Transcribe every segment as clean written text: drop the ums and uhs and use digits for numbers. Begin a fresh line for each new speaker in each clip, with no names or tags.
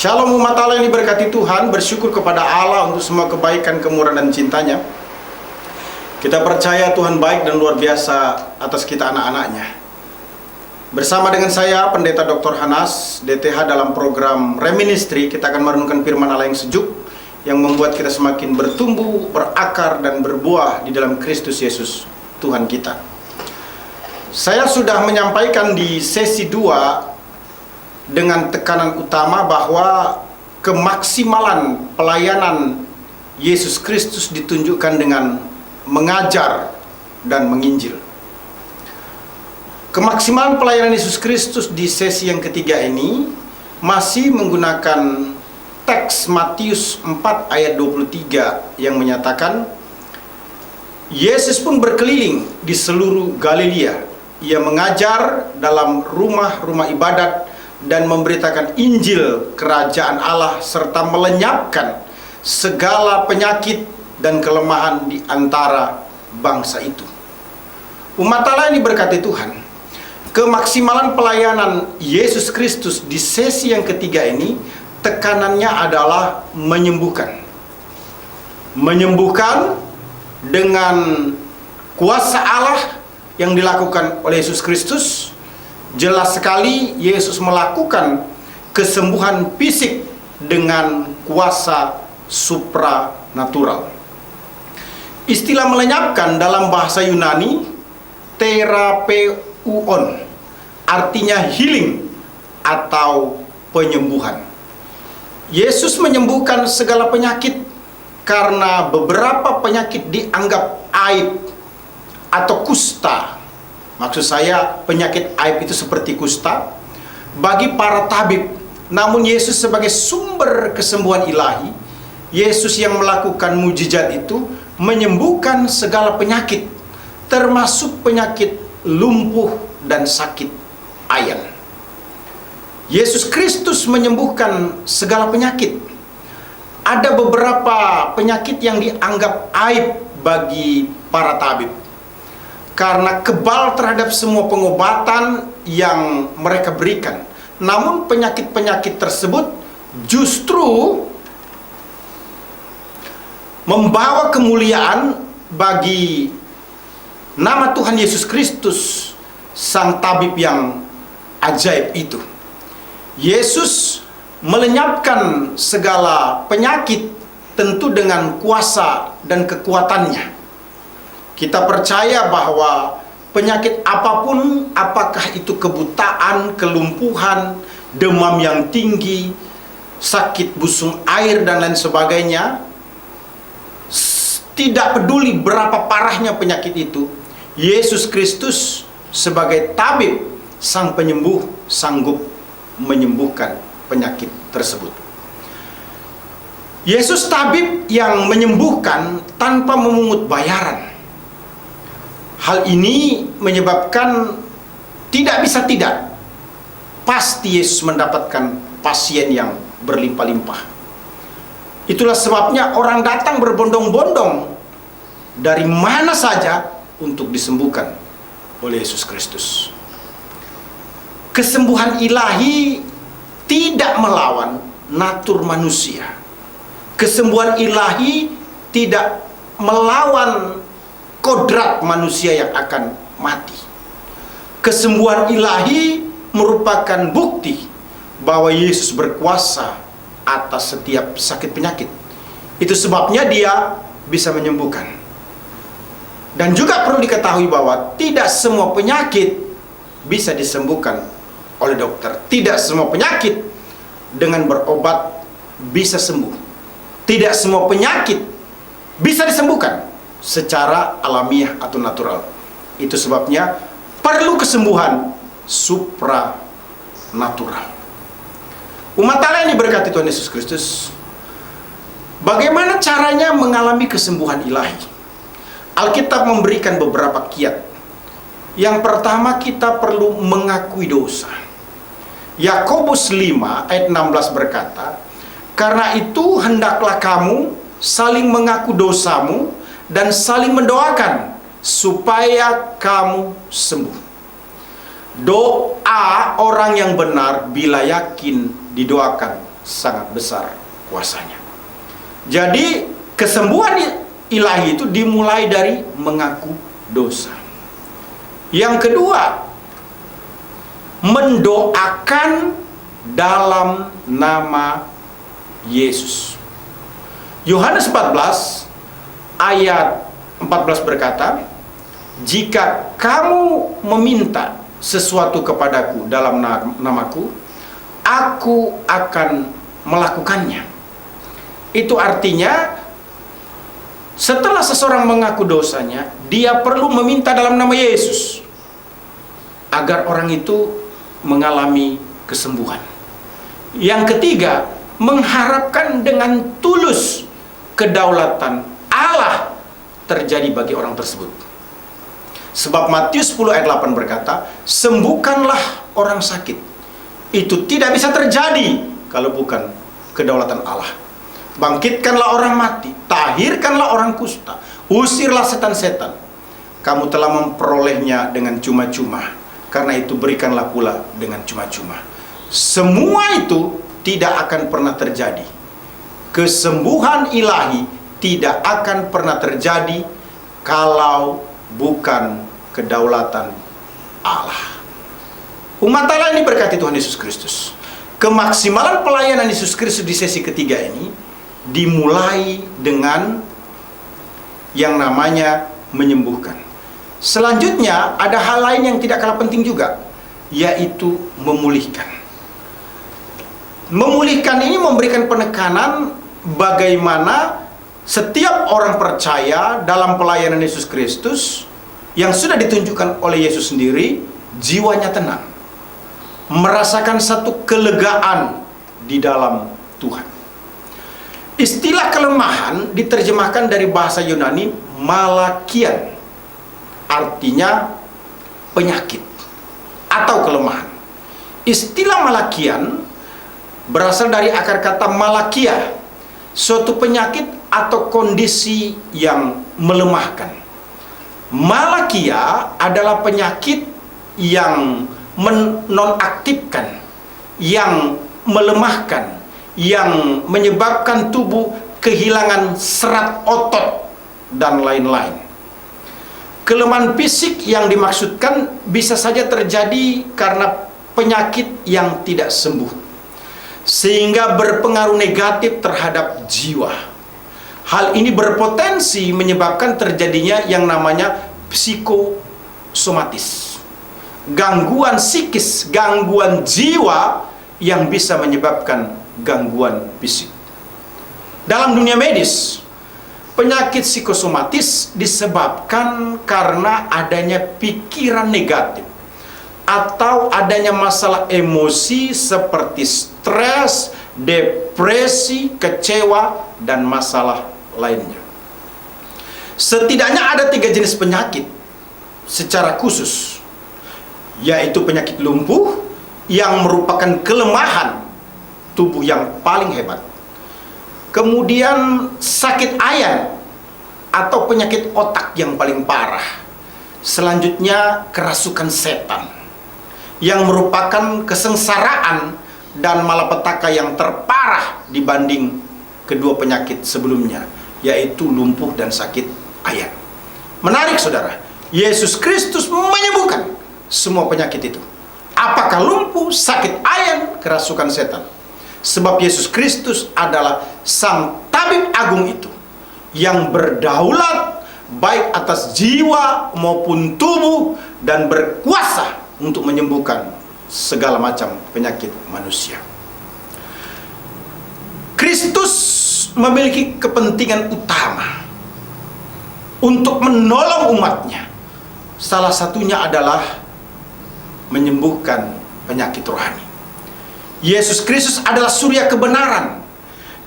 Shalom umat Allah yang diberkati Tuhan, bersyukur kepada Allah untuk semua kebaikan, kemurahan dan cintanya. Kita percaya Tuhan baik dan luar biasa atas kita anak-anaknya. Bersama dengan saya, Pendeta Dr. Hanas, DTH dalam program Reministry, kita akan merenungkan firman Allah yang sejuk, yang membuat kita semakin bertumbuh, berakar, dan berbuah di dalam Kristus Yesus, Tuhan kita. Saya sudah menyampaikan di sesi 2 dengan tekanan utama bahwa kemaksimalan pelayanan Yesus Kristus ditunjukkan dengan mengajar dan menginjil. Kemaksimalan pelayanan Yesus Kristus di sesi yang ketiga ini masih menggunakan teks Matius 4 ayat 23 yang menyatakan, Yesus pun berkeliling di seluruh Galilea. Ia mengajar dalam rumah-rumah ibadat dan memberitakan Injil kerajaan Allah serta melenyapkan segala penyakit dan kelemahan di antara bangsa itu. Umat Allah yang diberkati Tuhan, kemaksimalan pelayanan Yesus Kristus di sesi yang ketiga ini tekanannya adalah menyembuhkan. Menyembuhkan dengan kuasa Allah yang dilakukan oleh Yesus Kristus. Jelas sekali Yesus melakukan kesembuhan fisik dengan kuasa supranatural. Istilah melenyapkan dalam bahasa Yunani terapeuon, artinya healing atau penyembuhan. Yesus menyembuhkan segala penyakit karena beberapa penyakit dianggap aib atau kusta. Maksud saya, penyakit aib itu seperti kusta bagi para tabib. Namun Yesus sebagai sumber kesembuhan ilahi, Yesus yang melakukan mujizat itu menyembuhkan segala penyakit, termasuk penyakit lumpuh dan sakit ayan. Yesus Kristus menyembuhkan segala penyakit. Ada beberapa penyakit yang dianggap aib bagi para tabib, karena kebal terhadap semua pengobatan yang mereka berikan. Namun penyakit-penyakit tersebut justru membawa kemuliaan bagi nama Tuhan Yesus Kristus, sang tabib yang ajaib itu. Yesus melenyapkan segala penyakit tentu dengan kuasa dan kekuatannya. Kita percaya bahwa penyakit apapun, apakah itu kebutaan, kelumpuhan, demam yang tinggi, sakit busung air, dan lain sebagainya, tidak peduli berapa parahnya penyakit itu, Yesus Kristus sebagai tabib, sang penyembuh, sanggup menyembuhkan penyakit tersebut. Yesus tabib yang menyembuhkan tanpa memungut bayaran. Hal ini menyebabkan tidak bisa tidak, pasti Yesus mendapatkan pasien yang berlimpah-limpah. Itulah sebabnya orang datang berbondong-bondong dari mana saja untuk disembuhkan oleh Yesus Kristus. Kesembuhan ilahi tidak melawan natur manusia. Kesembuhan ilahi tidak melawan kodrat manusia yang akan mati. Kesembuhan ilahi merupakan bukti bahwa Yesus berkuasa atas setiap sakit penyakit. Itu sebabnya Dia bisa menyembuhkan. Dan juga perlu diketahui bahwa tidak semua penyakit bisa disembuhkan oleh dokter. Tidak semua penyakit dengan berobat bisa sembuh. Tidak semua penyakit bisa disembuhkan secara alamiah atau natural. Itu sebabnya perlu kesembuhan supranatural. Umat Allah yang diberkati Tuhan Yesus Kristus, bagaimana caranya mengalami kesembuhan ilahi? Alkitab memberikan beberapa kiat. Yang pertama, kita perlu mengakui dosa. Yakobus 5 ayat 16 berkata, karena itu hendaklah kamu saling mengaku dosamu dan saling mendoakan supaya kamu sembuh. Doa orang yang benar bila yakin didoakan sangat besar kuasanya. Jadi kesembuhan ilahi itu dimulai dari mengaku dosa. Yang kedua, mendoakan dalam nama Yesus. Yohanes 14 ayat 14 berkata, "Jika kamu meminta sesuatu kepadaku dalam namaku, aku akan melakukannya." Itu artinya setelah seseorang mengaku dosanya, dia perlu meminta dalam nama Yesus agar orang itu mengalami kesembuhan. Yang ketiga, mengharapkan dengan tulus kedaulatan Allah terjadi bagi orang tersebut. Sebab Matius 10 ayat 8 berkata, "Sembuhkanlah orang sakit." Itu tidak bisa terjadi kalau bukan kedaulatan Allah. "Bangkitkanlah orang mati, tahirkanlah orang kusta, usirlah setan-setan. Kamu telah memperolehnya dengan cuma-cuma, karena itu berikanlah pula dengan cuma-cuma." Semua itu tidak akan pernah terjadi. Kesembuhan ilahi tidak akan pernah terjadi kalau bukan kedaulatan Allah. Umat Allah ini berkati Tuhan Yesus Kristus. Kemaksimalan pelayanan Yesus Kristus di sesi ketiga ini dimulai dengan yang namanya menyembuhkan. Selanjutnya ada hal lain yang tidak kalah penting juga, yaitu memulihkan. Memulihkan ini memberikan penekanan bagaimana setiap orang percaya dalam pelayanan Yesus Kristus yang sudah ditunjukkan oleh Yesus sendiri, jiwanya tenang, merasakan satu kelegaan di dalam Tuhan. Istilah kelemahan diterjemahkan dari bahasa Yunani malakian, artinya penyakit atau kelemahan. Istilah malakian berasal dari akar kata malakia, suatu penyakit atau kondisi yang melemahkan. Malakia adalah penyakit yang menonaktifkan, yang melemahkan, yang menyebabkan tubuh kehilangan serat otot dan lain-lain. Kelemahan fisik yang dimaksudkan bisa saja terjadi karena penyakit yang tidak sembuh, sehingga berpengaruh negatif terhadap jiwa. Hal ini berpotensi menyebabkan terjadinya yang namanya psikosomatis, gangguan psikis, gangguan jiwa yang bisa menyebabkan gangguan fisik. Dalam dunia medis, penyakit psikosomatis disebabkan karena adanya pikiran negatif atau adanya masalah emosi seperti stres, depresi, kecewa, dan masalah lainnya. Setidaknya ada 3 jenis penyakit secara khusus, yaitu penyakit lumpuh yang merupakan kelemahan tubuh yang paling hebat. Kemudian sakit ayan atau penyakit otak yang paling parah. Selanjutnya kerasukan setan, yang merupakan kesengsaraan dan malapetaka yang terparah dibanding kedua penyakit sebelumnya, yaitu lumpuh dan sakit ayan. Menarik saudara, Yesus Kristus menyembuhkan semua penyakit itu. Apakah lumpuh, sakit ayan, kerasukan setan? Sebab Yesus Kristus adalah Sang Tabib Agung itu, yang berdaulat baik atas jiwa maupun tubuh dan berkuasa untuk menyembuhkan segala macam penyakit manusia. Kristus memiliki kepentingan utama untuk menolong umatnya. Salah satunya adalah menyembuhkan penyakit rohani. Yesus Kristus adalah surya kebenaran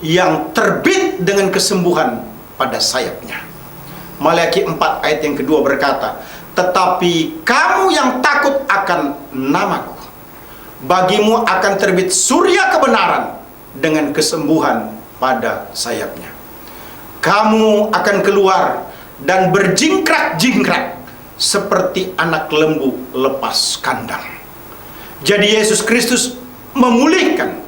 yang terbit dengan kesembuhan pada sayapnya. Maliaki 4 ayat yang kedua berkata, "Tetapi kamu yang takut akan namaku, bagimu akan terbit surya kebenaran dengan kesembuhan pada sayapnya. Kamu akan keluar dan berjingkrak-jingkrak seperti anak lembu lepas kandang." Jadi Yesus Kristus memulihkan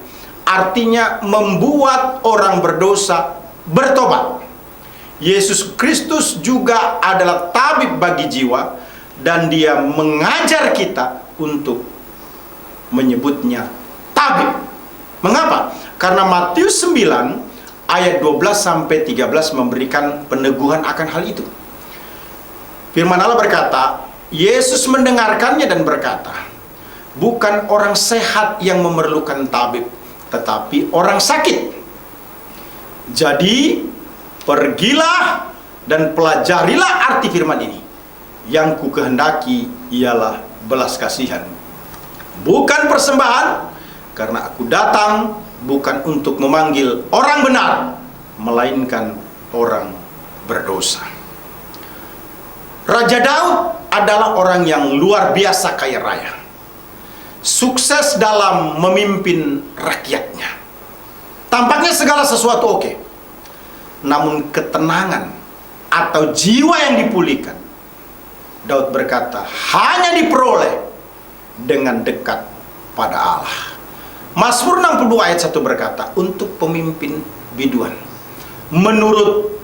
artinya membuat orang berdosa bertobat. Yesus Kristus juga adalah tabib bagi jiwa, dan dia mengajar kita untuk menyebutnya tabib. Mengapa? Karena Matius 9 ayat 12-13 memberikan peneguhan akan hal itu. Firman Allah berkata, Yesus mendengarkannya dan berkata, bukan orang sehat yang memerlukan tabib, tetapi orang sakit. Jadi, pergilah dan pelajarilah arti firman ini. Yang ku kehendaki ialah belas kasihan, bukan persembahan, karena aku datang bukan untuk memanggil orang benar, melainkan orang berdosa. Raja Daud adalah orang yang luar biasa kaya raya, sukses dalam memimpin rakyatnya. Tampaknya segala sesuatu oke. Namun ketenangan atau jiwa yang dipulihkan, Daud berkata, hanya diperoleh dengan dekat pada Allah. Mazmur 62 ayat 1 berkata, untuk pemimpin biduan, menurut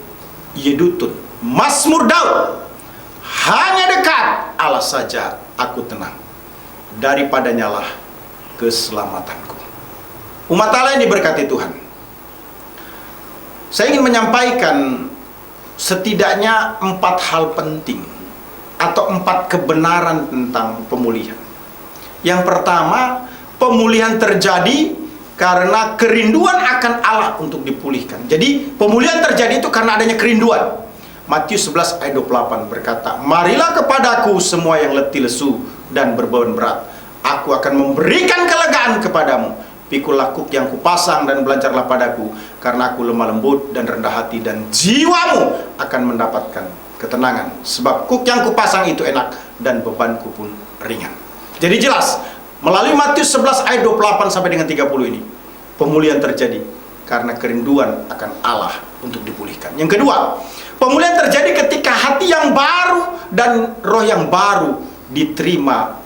Yedutun, Mazmur Daud, hanya dekat Allah saja aku tenang, daripadanya lah keselamatanku. Umat Allah yang diberkati Tuhan, saya ingin menyampaikan setidaknya 4 hal penting atau 4 kebenaran tentang pemulihan. Yang pertama, pemulihan terjadi karena kerinduan akan Allah untuk dipulihkan. Jadi pemulihan terjadi itu karena adanya kerinduan. Matius 11 ayat 28 berkata, marilah kepadaku semua yang letih lesu dan berbeban berat, aku akan memberikan kelegaan kepadamu. Pikulah kuk yang kupasang dan belajarlah padaku, karena aku lemah lembut dan rendah hati, dan jiwamu akan mendapatkan ketenangan. Sebab kuk yang kupasang itu enak dan bebanku pun ringan. Jadi jelas, melalui Matius 11 ayat 28 sampai dengan 30 ini, pemulihan terjadi karena kerinduan akan Allah untuk dipulihkan. Yang kedua, pemulihan terjadi ketika hati yang baru dan roh yang baru diterima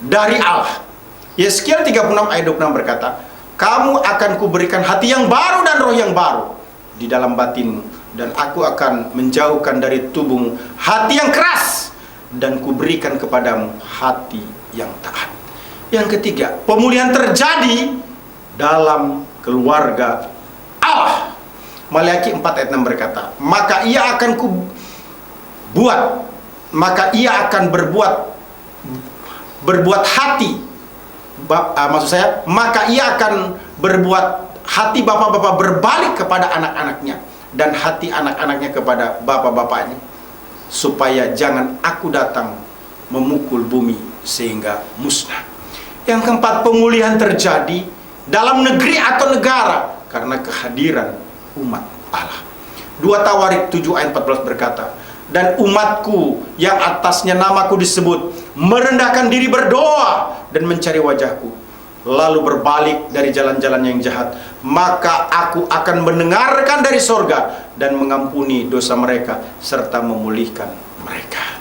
dari Allah. Yeskiel 36 ayat 26 berkata, kamu akan kuberikan hati yang baru dan roh yang baru di dalam batinmu, dan aku akan menjauhkan dari tubuhmu hati yang keras, dan kuberikan kepadamu hati yang taat. Yang ketiga, pemulihan terjadi dalam keluarga Allah. Maliaki 4 ayat 6 berkata, maka ia akan berbuat hati, maka ia akan berbuat hati bapak-bapak berbalik kepada anak-anaknya, dan hati anak-anaknya kepada bapak-bapaknya, supaya jangan aku datang memukul bumi sehingga musnah. Yang keempat, pemulihan terjadi dalam negeri atau negara karena kehadiran umat Allah. 2 Tawarik 7 ayat 14 berkata, dan umatku yang atasnya namaku disebut merendahkan diri, berdoa dan mencari wajahku, lalu berbalik dari jalan-jalan yang jahat, maka aku akan mendengarkan dari sorga dan mengampuni dosa mereka serta memulihkan mereka.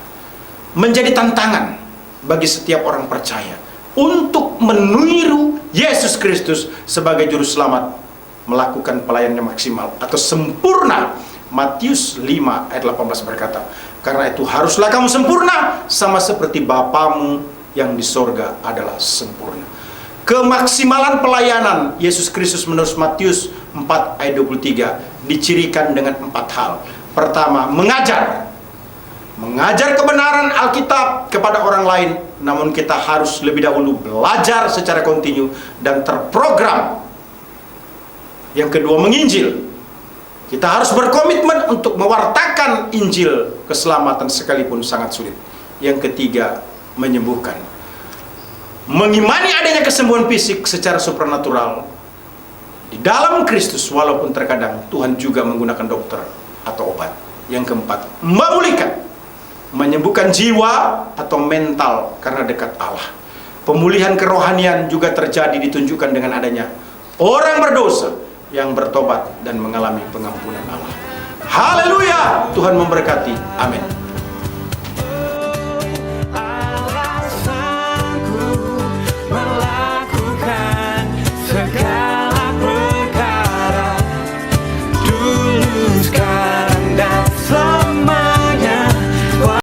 Menjadi tantangan bagi setiap orang percaya untuk meniru Yesus Kristus sebagai juru selamat, melakukan pelayanannya maksimal atau sempurna. Matius 5 ayat 18 berkata, karena itu haruslah kamu sempurna sama seperti Bapamu yang di sorga adalah sempurna. Kemaksimalan pelayanan Yesus Kristus menurut Matius 4 ayat 23 dicirikan dengan 4 hal. Pertama, mengajar kebenaran Alkitab kepada orang lain, namun kita harus lebih dahulu belajar secara kontinu dan terprogram. Yang kedua, menginjil. Kita harus berkomitmen untuk mewartakan Injil keselamatan sekalipun sangat sulit. Yang ketiga, menyembuhkan. Mengimani adanya kesembuhan fisik secara supranatural di dalam Kristus, walaupun terkadang Tuhan juga menggunakan dokter atau obat. Yang keempat, memulihkan. Menyembuhkan jiwa atau mental karena dekat Allah. Pemulihan kerohanian juga terjadi ditunjukkan dengan adanya orang berdosa yang bertobat dan mengalami pengampunan Allah. Haleluya! Tuhan memberkati. Amin.